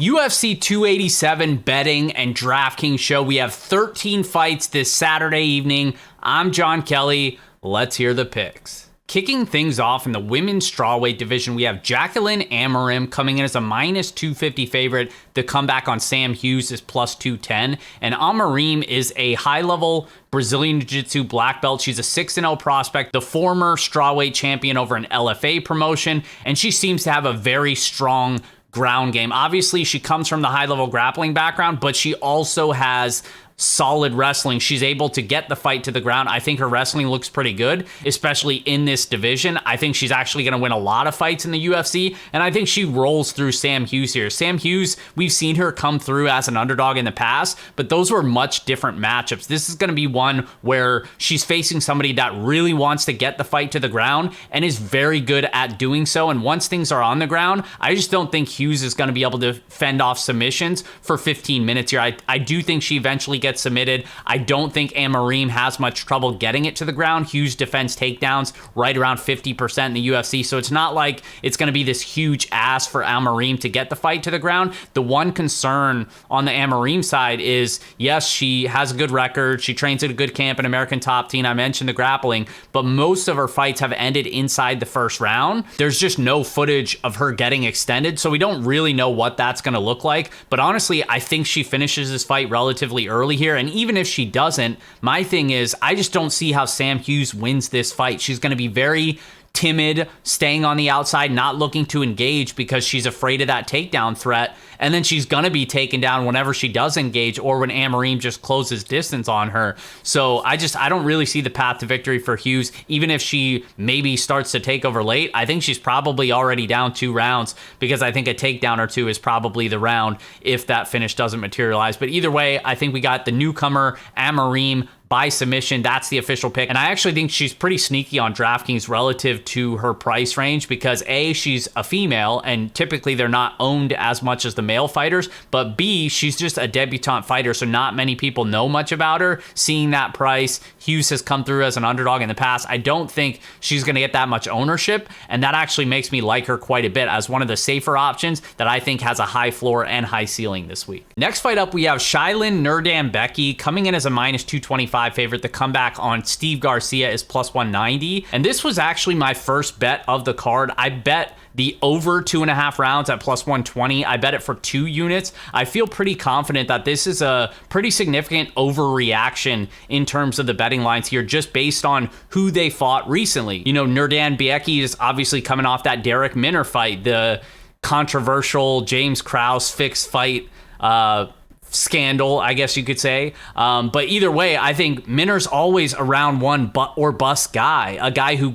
UFC 287 betting and DraftKings show. We have 13 fights this Saturday evening. I'm Jon Kelly. Let's hear the picks. Kicking things off in the women's strawweight division, we have Jacqueline Amorim coming in as a minus 250 favorite. The comeback on Sam Hughes is plus 210. And Amorim is a high-level Brazilian Jiu-Jitsu black belt. She's a 6-0 prospect, the former strawweight champion over an LFA promotion, and she seems to have a very strong ground game. Obviously, she comes from the high-level grappling background, but she also has solid wrestling. She's able to get the fight to the ground. I think her wrestling looks pretty good, especially in this division. I think she's actually going to win a lot of fights in the UFC, and I think she rolls through Sam Hughes here. Sam Hughes, we've seen her come through as an underdog in the past, but those were much different matchups. This is going to be one where she's facing somebody that really wants to get the fight to the ground and is very good at doing so, and once things are on the ground, I just don't think Hughes is going to be able to fend off submissions for 15 minutes here. I do think she eventually gets submitted. I don't think Amorim has much trouble getting it to the ground. Hughes defends takedowns right around 50% in the UFC, so it's not like it's going to be this huge ask for Amorim to get the fight to the ground. The one concern on the Amorim side is, yes, she has a good record. She trains at a good camp, an American Top Team. I mentioned the grappling, but most of her fights have ended inside the first round. There's just no footage of her getting extended, so we don't really know what that's going to look like. But honestly, I think she finishes this fight relatively early here, and even if she doesn't, my thing is I just don't see how Sam Hughes wins this fight. She's going to be very timid, staying on the outside, not looking to engage because she's afraid of that takedown threat, and then she's going to be taken down whenever she does engage or when Amorim just closes distance on her. So I don't really see the path to victory for Hughes. Even if she maybe starts to take over late, I think she's probably already down 2 rounds because I think a takedown or two is probably the round if that finish doesn't materialize. But either way, I think we got the newcomer Amorim by submission. That's the official pick. And I actually think she's pretty sneaky on DraftKings relative to her price range because A, she's a female and typically they're not owned as much as the male fighters, but B, she's just a debutante fighter, so not many people know much about her. Seeing that price, Hughes has come through as an underdog in the past. I don't think she's going to get that much ownership, and that actually makes me like her quite a bit as one of the safer options that I think has a high floor and high ceiling this week. Next fight up, we have Shailin Nurdan-Beki coming in as a minus 225 favorite. The comeback on Steve Garcia is plus 190, and this was actually my first bet of the card. I bet the over 2.5 rounds at plus 120. I bet it for 2 units. I feel pretty confident that this is a pretty significant overreaction in terms of the betting lines here, just based on who they fought recently. You know, Nurdan-Beki is obviously coming off that Derek Minner fight, the controversial James Krause fixed fight scandal, I guess you could say. But either way, I think Minner's always a round 1 or bust guy, a guy who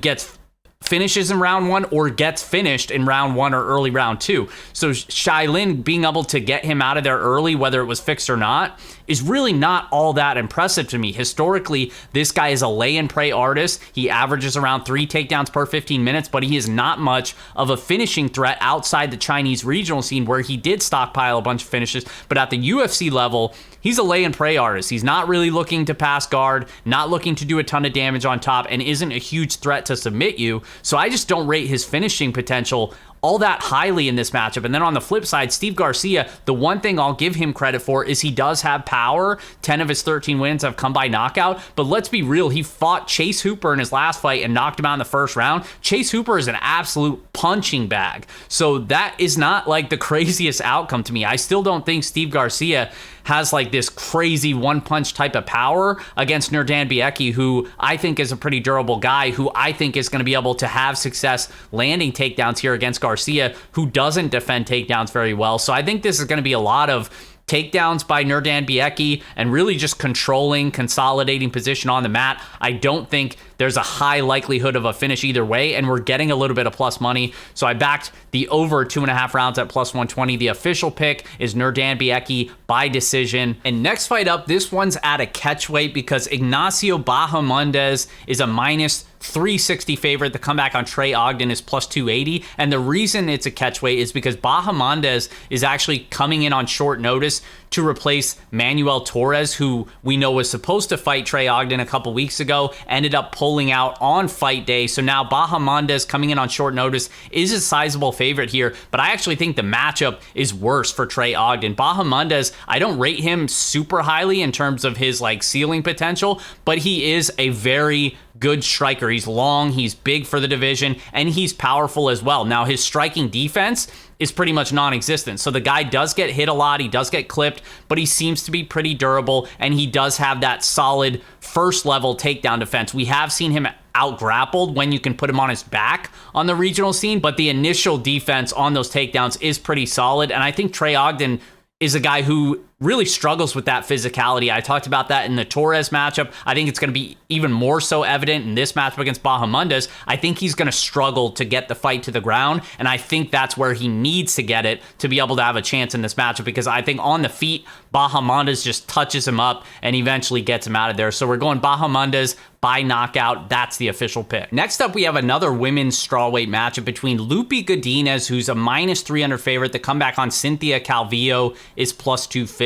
finishes in round 1 or gets finished in round 1 or early round 2. So Shailin being able to get him out of there early, whether it was fixed or not, is really not all that impressive to me. Historically, this guy is a lay and pray artist. He averages around 3 takedowns per 15 minutes, but he is not much of a finishing threat outside the Chinese regional scene where he did stockpile a bunch of finishes. But at the UFC level, he's a lay and pray artist. He's not really looking to pass guard, not looking to do a ton of damage on top, and isn't a huge threat to submit you. So I just don't rate his finishing potential all that highly in this matchup. And then on the flip side, Steve Garcia, the one thing I'll give him credit for is he does have power. 10 of his 13 wins have come by knockout. But let's be real, he fought Chase Hooper in his last fight and knocked him out in the first round. Chase Hooper is an absolute punching bag. So that is not like the craziest outcome to me. I still don't think Steve Garcia has like this crazy one-punch type of power against Nurdan-Beki, who I think is a pretty durable guy, who I think is going to be able to have success landing takedowns here against Garcia, who doesn't defend takedowns very well. So I think this is going to be a lot of takedowns by Nurdan-Beki and really just controlling, consolidating position on the mat. I don't think there's a high likelihood of a finish either way, and we're getting a little bit of plus money. So I backed the over 2.5 rounds at plus 120. The official pick is Nurdan-Beki by decision. And next fight up, this one's at a catch weight because Ignacio Bahamondes is a minus 360 favorite. The comeback on Trey Ogden is plus 280. And the reason it's a catch weight is because Bahamondes is actually coming in on short notice to replace Manuel Torres, who we know was supposed to fight Trey Ogden a couple weeks ago, ended up pulling out on fight day. So now Bahamondes, coming in on short notice, is a sizable favorite here, but I actually think the matchup is worse for Trey Ogden. Bahamondes, I don't rate him super highly in terms of his like ceiling potential, but he is a very good striker. He's long, he's big for the division, and he's powerful as well. Now, his striking defense is pretty much non-existent. So the guy does get hit a lot, he does get clipped, but he seems to be pretty durable, and he does have that solid first level takedown defense. We have seen him out-grappled when you can put him on his back on the regional scene, but the initial defense on those takedowns is pretty solid, and I think Trey Ogden is a guy who really struggles with that physicality. I talked about that in the Torres matchup. I think it's going to be even more so evident in this matchup against Bahamondes. I think he's going to struggle to get the fight to the ground, and I think that's where he needs to get it to be able to have a chance in this matchup, because I think on the feet, Bahamondes just touches him up and eventually gets him out of there. So we're going Bahamondes by knockout. That's the official pick. Next up, we have another women's strawweight matchup between Lupi Godinez, who's a minus 300 favorite. The comeback on Cynthia Calvillo is plus 250.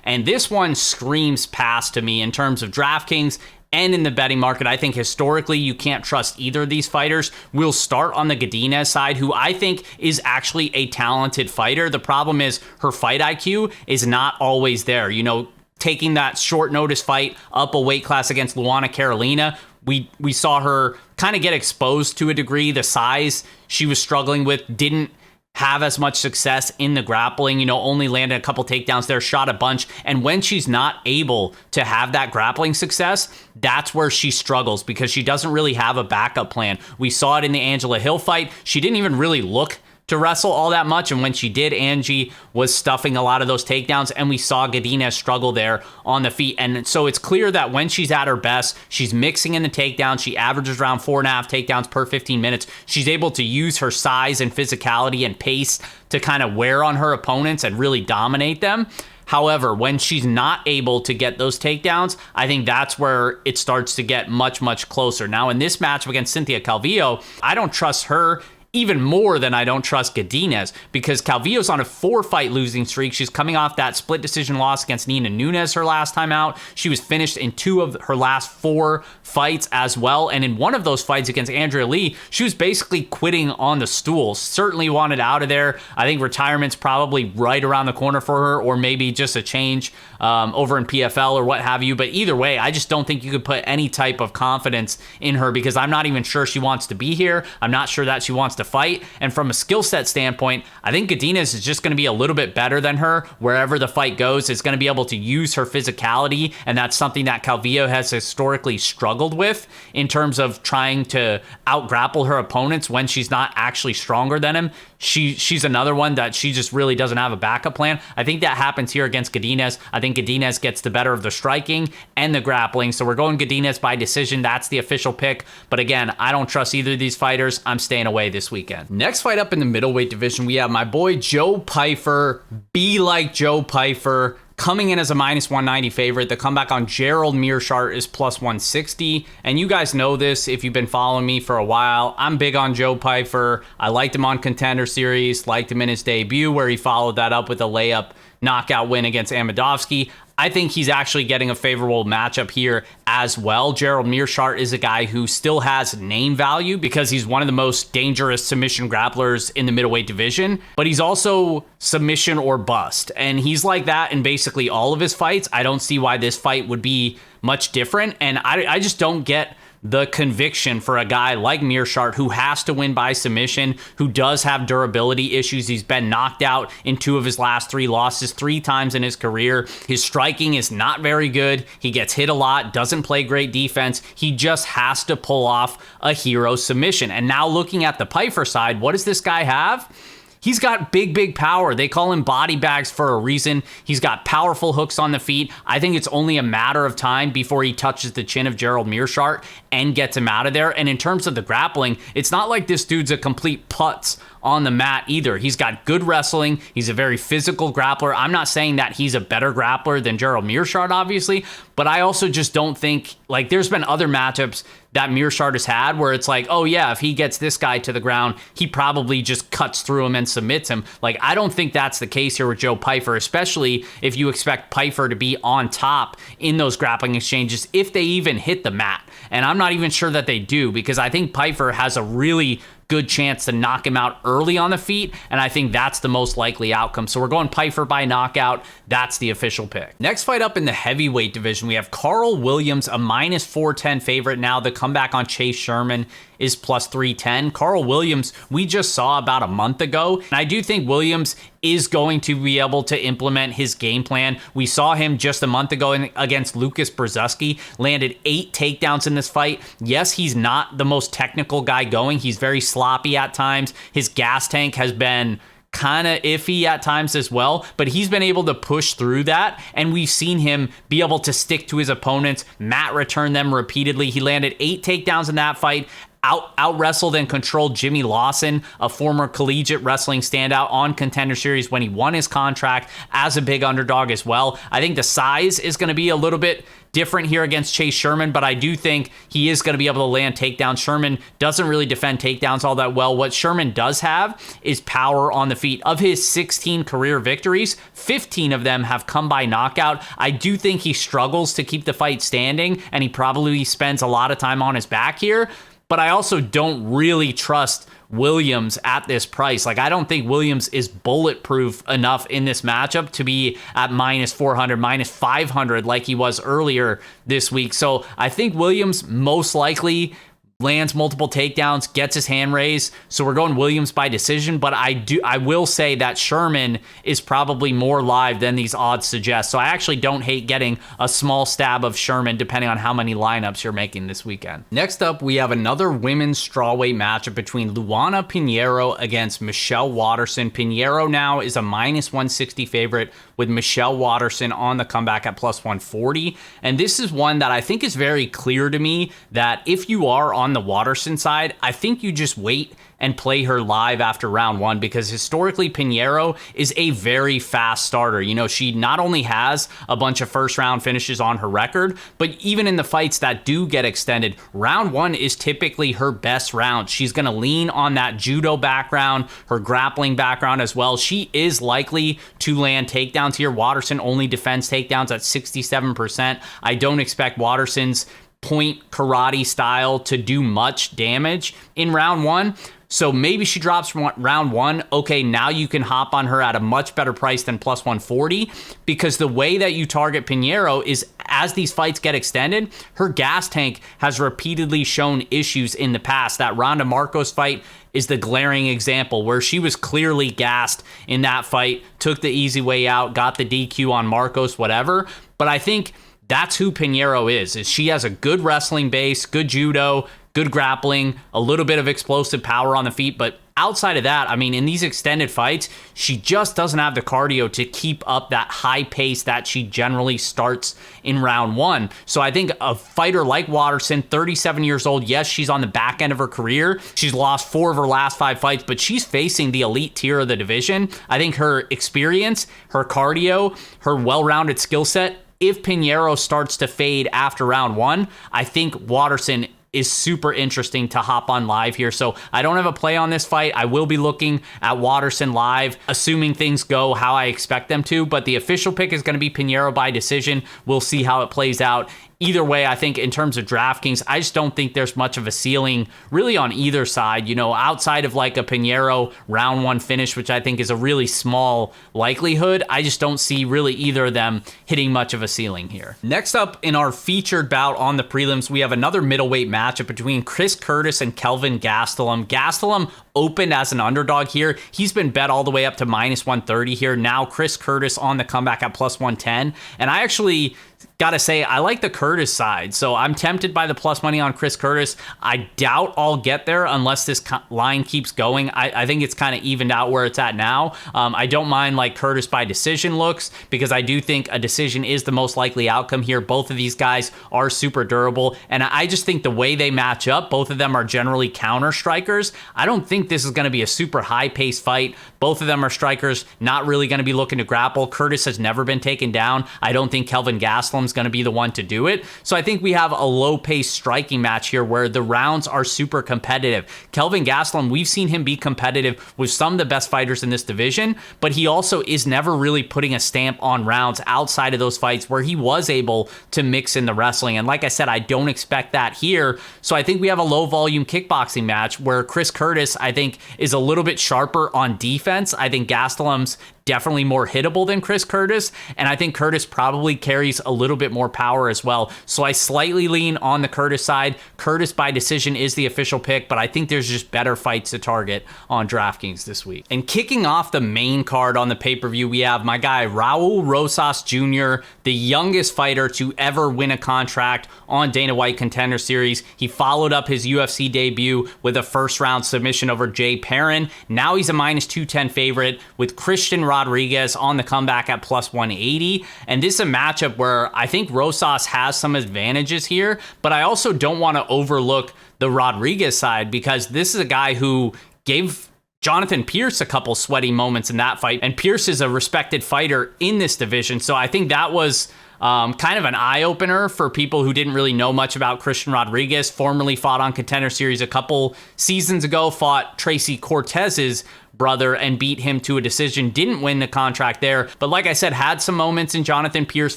And this one screams pass to me in terms of DraftKings and in the betting market. I think historically you can't trust either of these fighters. We'll start on the Godinez side, who I think is actually a talented fighter. The problem is her fight IQ is not always there. You know, taking that short notice fight up a weight class against Luana Carolina, we saw her kind of get exposed to a degree. The size she was struggling with didn't have as much success in the grappling, you know, only landed a couple takedowns there, shot a bunch. And when she's not able to have that grappling success, that's where she struggles, because she doesn't really have a backup plan. We saw it in the Angela Hill fight. She didn't even really look to wrestle all that much, and when she did, Angie was stuffing a lot of those takedowns, and we saw Godinez struggle there on the feet. And so it's clear that when she's at her best, she's mixing in the takedowns. She averages around 4.5 takedowns per 15 minutes. She's able to use her size and physicality and pace to kind of wear on her opponents and really dominate them. However, when she's not able to get those takedowns, I think that's where it starts to get much, much closer. Now, in this matchup against Cynthia Calvillo, I don't trust her even more than I don't trust Godinez, because Calvillo's on a 4-fight losing streak. She's coming off that split decision loss against Nina Nunes her last time out. She was finished in 2 of her last 4 fights as well. And in one of those fights against Andrea Lee, she was basically quitting on the stool. Certainly wanted out of there. I think retirement's probably right around the corner for her, or maybe just a change over in PFL or what have you. But either way, I just don't think you could put any type of confidence in her, because I'm not even sure she wants to be here. I'm not sure that she wants to fight. And from a skill set standpoint, I think Godinez is just going to be a little bit better than her wherever the fight goes. Is going to be able to use her physicality, and that's something that Calvillo has historically struggled with in terms of trying to out-grapple her opponents when she's not actually stronger than him. She's another one that she just really doesn't have a backup plan. I think that happens here against Godinez. I think Godinez gets the better of the striking and the grappling. So we're going Godinez by decision. That's the official pick. But again, I don't trust either of these fighters. I'm staying away this weekend. Next fight up in the middleweight division, we have my boy Joe Pyfer. Be like Joe Pyfer, coming in as a minus 190 favorite. The comeback on Gerald Meerschaert is plus 160. And you guys know this if you've been following me for a while. I'm big on Joe Pyfer. I liked him on Contender Series, liked him in his debut where he followed that up with a layup knockout win against Amedovski. I think he's actually getting a favorable matchup here as well. Gerald Meerschaert is a guy who still has name value because he's one of the most dangerous submission grapplers in the middleweight division, but he's also submission or bust. And he's like that in basically all of his fights. I don't see why this fight would be much different. And I just don't get the conviction for a guy like Meerschaert, who has to win by submission, who does have durability issues. He's been knocked out in 2 of his last 3 losses 3 times in his career. His striking is not very good. He gets hit a lot, doesn't play great defense. He just has to pull off a hero submission. And now looking at the Pyfer side, what does this guy have? He's got big power. They call him body bags for a reason. He's got powerful hooks on the feet. I think it's only a matter of time before he touches the chin of Gerald Meerschaert and gets him out of there. And in terms of the grappling, it's not like this dude's a complete putz on the mat either. He's got good wrestling. He's a very physical grappler. I'm not saying that he's a better grappler than Gerald Meerschaert, obviously, but I also just don't think, like, there's been other matchups that Meerschaert has had where it's like, oh yeah, if he gets this guy to the ground, he probably just cuts through him and submits him. Like, I don't think that's the case here with Joe Pyfer, especially if you expect Pyfer to be on top in those grappling exchanges, if they even hit the mat. And I'm not even sure that they do, because I think Pyfer has a really good chance to knock him out early on the feet, and I think that's the most likely outcome. So we're going Pyfer by knockout. That's the official pick. Next fight up in the heavyweight division, we have Carl Williams, a minus 410 favorite now. The comeback on Chase Sherman is plus 310. Carl Williams, we just saw about a month ago, and I do think Williams is going to be able to implement his game plan. We saw him just a month ago against Lucas Brzezinski, landed 8 takedowns in this fight. Yes, he's not the most technical guy going. He's very sloppy at times. His gas tank has been kind of iffy at times as well, but he's been able to push through that, and we've seen him be able to stick to his opponents, mat return them repeatedly. He landed 8 takedowns in that fight, out wrestled and controlled Jimmy Lawson, a former collegiate wrestling standout on Contender Series when he won his contract as a big underdog as well. I think the size is going to be a little bit different here against Chase Sherman, but I do think he is going to be able to land takedowns. Sherman doesn't really defend takedowns all that well. What Sherman does have is power on the feet. Of his 16 career victories, 15 of them have come by knockout. I do think he struggles to keep the fight standing, and he probably spends a lot of time on his back here. But I also don't really trust Williams at this price. Like, I don't think Williams is bulletproof enough in this matchup to be at minus 400, minus 500 like he was earlier this week. So I think Williams most likely lands multiple takedowns, gets his hand raised. So we're going Williams by decision, but I will say that Sherman is probably more live than these odds suggest. So I actually don't hate getting a small stab of Sherman depending on how many lineups you're making this weekend. Next up, we have another women's strawweight matchup between Luana Pinheiro against Michelle Waterson. Pinheiro now is a minus 160 favorite, with Michelle Waterson on the comeback at plus 140. And this is one that I think is very clear to me that if you are on the Waterson side, I think you just wait and play her live after round 1, because historically Pinheiro is a very fast starter. You know, she not only has a bunch of first round finishes on her record, but even in the fights that do get extended, round 1 is typically her best round. She's going to lean on that judo background, her grappling background as well. She is likely to land takedowns here. Waterson only defends takedowns at 67%. I don't expect Waterson's point karate style to do much damage in round 1. So maybe she drops from round 1. Okay, now you can hop on her at a much better price than plus 140, because the way that you target Pinheiro is as these fights get extended, her gas tank has repeatedly shown issues in the past. That Ronda Marcos fight is the glaring example where she was clearly gassed in that fight, took the easy way out, got the DQ on Marcos, whatever. But I think that's who Pinheiro is she has a good wrestling base, good judo, good grappling, a little bit of explosive power on the feet. But outside of that, I mean, in these extended fights, she just doesn't have the cardio to keep up that high pace that she generally starts in round 1. So I think a fighter like Waterson, 37 years old, yes, she's on the back end of her career. She's lost 4 of her last 5 fights, but she's facing the elite tier of the division. I think her experience, her cardio, her well-rounded skill set, if Pinheiro starts to fade after round 1, I think Waterson is super interesting to hop on live here. So I don't have a play on this fight. I will be looking at Waterson live, assuming things go how I expect them to, but the official pick is going to be Pinheiro by decision. We'll see how it plays out. Either way, I think in terms of DraftKings, I just don't think there's much of a ceiling really on either side, you know, outside of like a Pinheiro round 1 finish, which I think is a really small likelihood. I just don't see really either of them hitting much of a ceiling here. Next up in our featured bout on the prelims, we have another middleweight matchup between Chris Curtis and Kelvin Gastelum. Gastelum opened as an underdog here. He's been bet all the way up to minus 130 here. Now Chris Curtis on the comeback at plus 110. And I actually gotta say, I like the Curtis side, so I'm tempted by the plus money on Chris Curtis. I doubt I'll get there unless this line keeps going. I think it's kind of evened out where it's at now. I don't mind like Curtis by decision looks, because I do think a decision is the most likely outcome here. Both of these guys are super durable, and I just think the way they match up, both of them are generally counter strikers. I don't think this is going to be a super high-paced fight. Both of them are strikers, not really going to be looking to grapple. Curtis has never been taken down. I don't think Kelvin Gastelum's going to be the one to do it. So I think we have a low-paced striking match here where the rounds are super competitive. Kelvin Gastelum, we've seen him be competitive with some of the best fighters in this division, but he also is never really putting a stamp on rounds outside of those fights where he was able to mix in the wrestling. And like I said, I don't expect that here. So I think we have a low-volume kickboxing match where Chris Curtis, I think, is a little bit sharper on defense. I think Gastelum's definitely more hittable than Chris Curtis, and I think Curtis probably carries a little bit more power as well. So I slightly lean on the Curtis side. Curtis by decision is the official pick, but I think there's just better fights to target on DraftKings this week. And kicking off the main card on the pay-per-view, we have my guy Raul Rosas Jr., the youngest fighter to ever win a contract on Dana White Contender Series. He followed up his UFC debut with a first-round submission over Jay Perrin. Now he's a minus 210 favorite with Christian Rodriguez on the comeback at plus 180. And this is a matchup where I think Rosas has some advantages here, but I also don't want to overlook the Rodriguez side, because this is a guy who gave Jonathan Pierce a couple sweaty moments in that fight, and Pierce is a respected fighter in this division. So I think that was kind of an eye-opener for people who didn't really know much about Christian Rodriguez. Formerly fought on Contender Series a couple seasons ago, fought Tracy Cortez's brother and beat him to a decision. Didn't win the contract there, but like I said, had some moments in Jonathan Pierce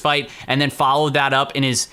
fight, and then followed that up in his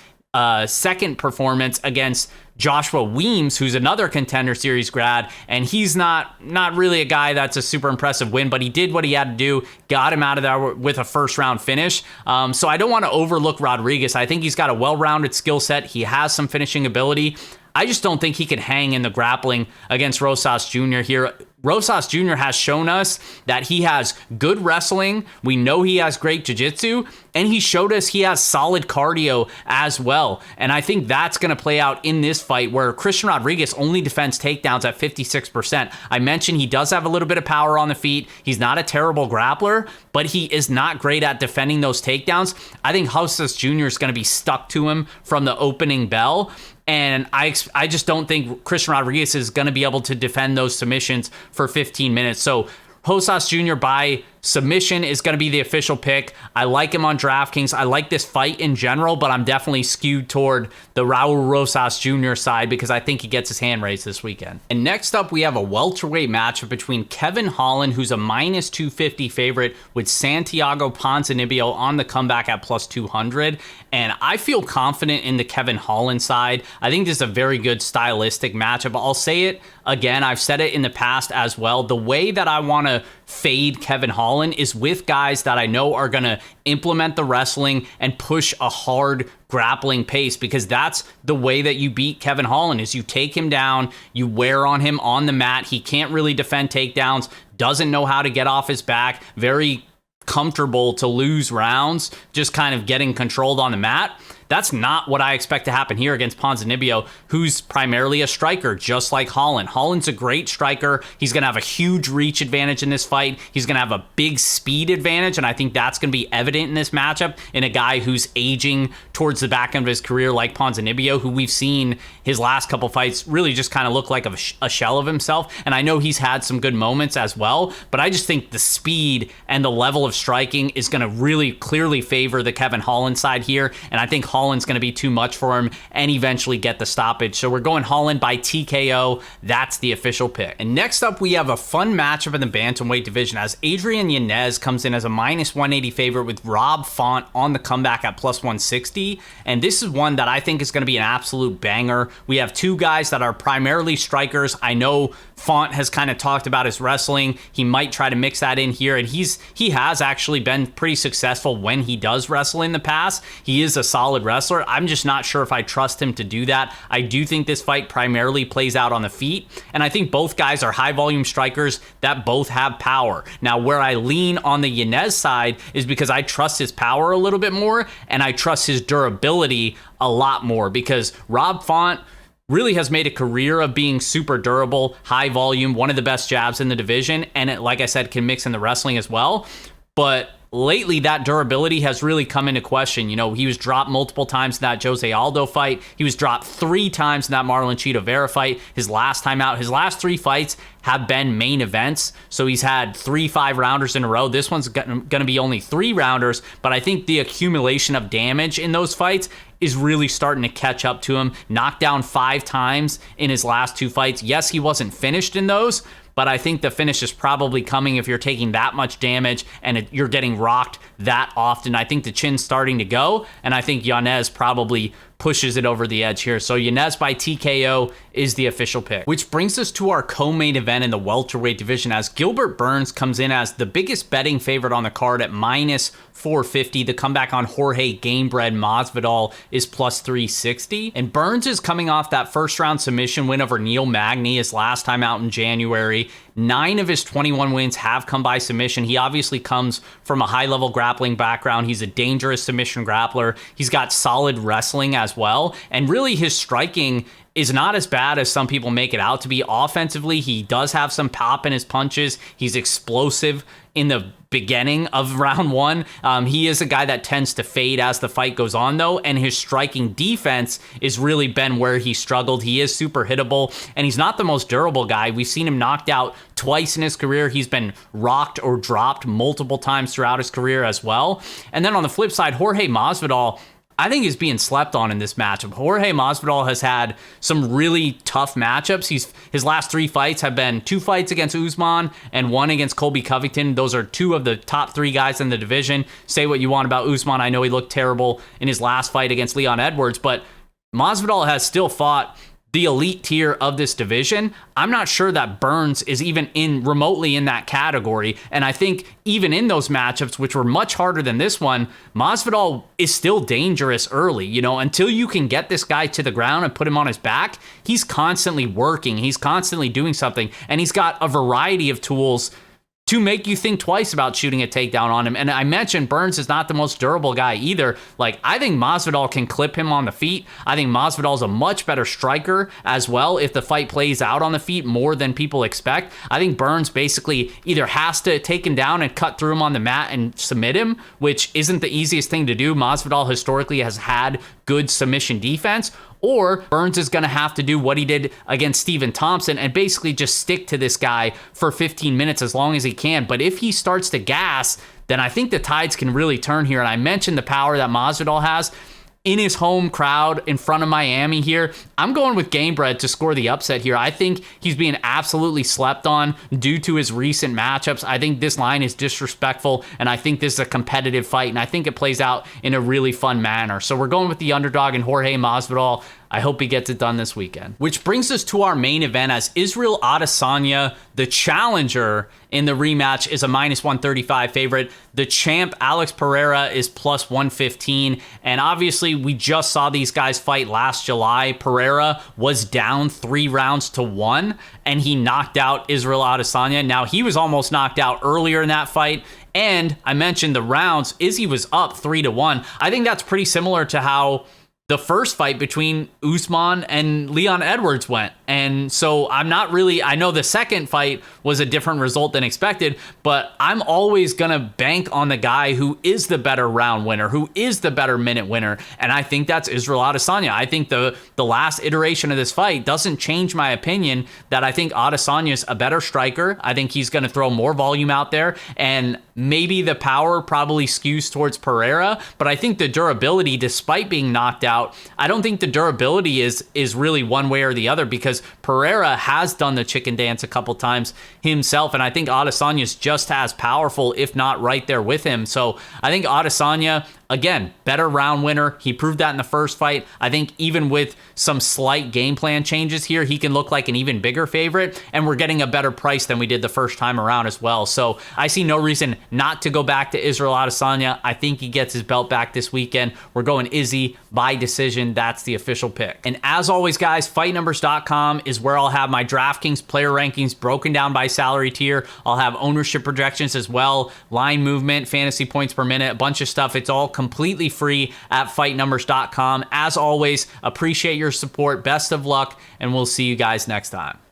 second performance against Joshua Weems, who's another Contender Series grad, and he's not really a guy that's a super impressive win, but he did what he had to do, got him out of there with a first-round finish. So I don't want to overlook Rodriguez. I think he's got a well-rounded skill set. He has some finishing ability. I just don't think he can hang in the grappling against Rosas Jr. here. Rosas Jr. has shown us that he has good wrestling. We know he has great jiu-jitsu, and he showed us he has solid cardio as well. And I think that's going to play out in this fight, where Christian Rodriguez only defends takedowns at 56%. I mentioned he does have a little bit of power on the feet. He's not a terrible grappler, but he is not great at defending those takedowns. I think Rosas Jr. is going to be stuck to him from the opening bell. And I just don't think Christian Rodriguez is going to be able to defend those submissions for 15 minutes. So Rosas Jr. by submission is going to be the official pick. I like him on DraftKings. I like this fight in general, but I'm definitely skewed toward the Raul Rosas Jr. side because I think he gets his hand raised this weekend. And next up, we have a welterweight matchup between Kevin Holland, who's a minus 250 favorite, with Santiago Ponzinibbio on the comeback at plus 200. And I feel confident in the Kevin Holland side. I think this is a very good stylistic matchup. I'll say it again. I've said it in the past as well. The way that I want to fade Kevin Holland is with guys that I know are going to implement the wrestling and push a hard grappling pace, because that's the way that you beat Kevin Holland is you take him down, you wear on him on the mat. He can't really defend takedowns, doesn't know how to get off his back, very comfortable to lose rounds, just kind of getting controlled on the mat. That's not what I expect to happen here against Ponzinibbio, who's primarily a striker, just like Holland. Holland's a great striker. He's going to have a huge reach advantage in this fight. He's going to have a big speed advantage, and I think that's going to be evident in this matchup in a guy who's aging towards the back end of his career like Ponzinibbio, who we've seen his last couple fights really just kind of look like a shell of himself. And I know he's had some good moments as well, but I just think the speed and the level of striking is going to really clearly favor the Kevin Holland side here, and I think Holland's going to be too much for him and eventually get the stoppage. So we're going Holland by TKO. That's the official pick. And next up, we have a fun matchup in the bantamweight division as Adrian Yanez comes in as a minus 180 favorite with Rob Font on the comeback at plus 160. And this is one that I think is going to be an absolute banger. We have two guys that are primarily strikers. I know Font has kind of talked about his wrestling. He might try to mix that in here, and he has actually been pretty successful when he does wrestle in the past. He is a solid wrestler. I'm just not sure if I trust him to do that. I do think this fight primarily plays out on the feet, and I think both guys are high volume strikers that both have power. Now, where I lean on the Yanez side is because I trust his power a little bit more, and I trust his durability a lot more, because Rob Font really has made a career of being super durable, high volume, one of the best jabs in the division, and it, like I said, can mix in the wrestling as well. But lately, that durability has really come into question. You know, he was dropped multiple times in that Jose Aldo fight. He was dropped 3 times in that Marlon Chito Vera fight. His last time out, his last 3 fights have been main events. So he's had 3 5-rounders in a row. This one's going to be only 3-rounders, but I think the accumulation of damage in those fights is really starting to catch up to him. Knocked down 5 times in his last 2 fights. Yes, he wasn't finished in those, but I think the finish is probably coming if you're taking that much damage and you're getting rocked that often. I think the chin's starting to go, and I think Yanez probably pushes it over the edge here. So Yanez by TKO is the official pick. Which brings us to our co-main event in the welterweight division, as Gilbert Burns comes in as the biggest betting favorite on the card at minus 450. The comeback on Jorge Gamebred Masvidal is plus 360. And Burns is coming off that first round submission win over Neil Magny his last time out in January. 9 of his 21 wins have come by submission. He obviously comes from a high-level grappling background. He's a dangerous submission grappler. He's got solid wrestling as well. And really, his striking is not as bad as some people make it out to be. Offensively, he does have some pop in his punches. He's explosive in the beginning of round 1. He is a guy that tends to fade as the fight goes on, though, and his striking defense is really been where he struggled. He is super hittable, and he's not the most durable guy. We've seen him knocked out twice in his career. He's been rocked or dropped multiple times throughout his career as well. And then on the flip side, Jorge Masvidal, I think, is being slept on in this matchup. Jorge Masvidal has had some really tough matchups. His last 3 fights have been 2 fights against Usman and 1 against Colby Covington. Those are 2 of the top 3 guys in the division. Say what you want about Usman. I know he looked terrible in his last fight against Leon Edwards, but Masvidal has still fought the elite tier of this division. I'm not sure that Burns is even remotely in that category. And I think even in those matchups, which were much harder than this one, Masvidal is still dangerous early. You know, until you can get this guy to the ground and put him on his back, he's constantly working. He's constantly doing something. And he's got a variety of tools to make you think twice about shooting a takedown on him. And I mentioned Burns is not the most durable guy either. Like, I think Masvidal can clip him on the feet. I think Masvidal is a much better striker as well if the fight plays out on the feet more than people expect. I think Burns basically either has to take him down and cut through him on the mat and submit him, which isn't the easiest thing to do. Masvidal historically has had good submission defense, or Burns is going to have to do what he did against Stephen Thompson and basically just stick to this guy for 15 minutes as long as he can. But if he starts to gas, then I think the tides can really turn here. And I mentioned the power that Masvidal has in his home crowd in front of Miami here. I'm going with Gamebred to score the upset here. I think he's being absolutely slept on due to his recent matchups. I think this line is disrespectful, and I think this is a competitive fight, and I think it plays out in a really fun manner. So we're going with the underdog in Jorge Masvidal. I hope he gets it done this weekend. Which brings us to our main event, as Israel Adesanya, the challenger in the rematch, is a minus 135 favorite. The champ, Alex Pereira, is plus 115. And obviously, we just saw these guys fight last July. Pereira was down 3 rounds to 1, and he knocked out Israel Adesanya. Now, he was almost knocked out earlier in that fight. And I mentioned the rounds. Izzy was up 3-1. I think that's pretty similar to how the first fight between Usman and Leon Edwards went. And so I know the second fight was a different result than expected, but I'm always going to bank on the guy who is the better round winner, who is the better minute winner. And I think that's Israel Adesanya. I think the last iteration of this fight doesn't change my opinion that I think Adesanya's a better striker. I think he's going to throw more volume out there, and maybe the power probably skews towards Pereira, but I think the durability, despite being knocked out, I don't think the durability is really one way or the other, because Pereira has done the chicken dance a couple times himself, and I think Adesanya's just as powerful, if not right there with him. So I think Adesanya, again, better round winner. He proved that in the first fight. I think even with some slight game plan changes here, he can look like an even bigger favorite, and we're getting a better price than we did the first time around as well. So I see no reason not to go back to Israel Adesanya. I think he gets his belt back this weekend. We're going Izzy by decision. That's the official pick. And as always, guys, fightnumbers.com is where I'll have my DraftKings player rankings broken down by salary tier. I'll have ownership projections as well, line movement, fantasy points per minute, a bunch of stuff. It's all completely free at fightnumbers.com. As always, appreciate your support. Best of luck, and we'll see you guys next time.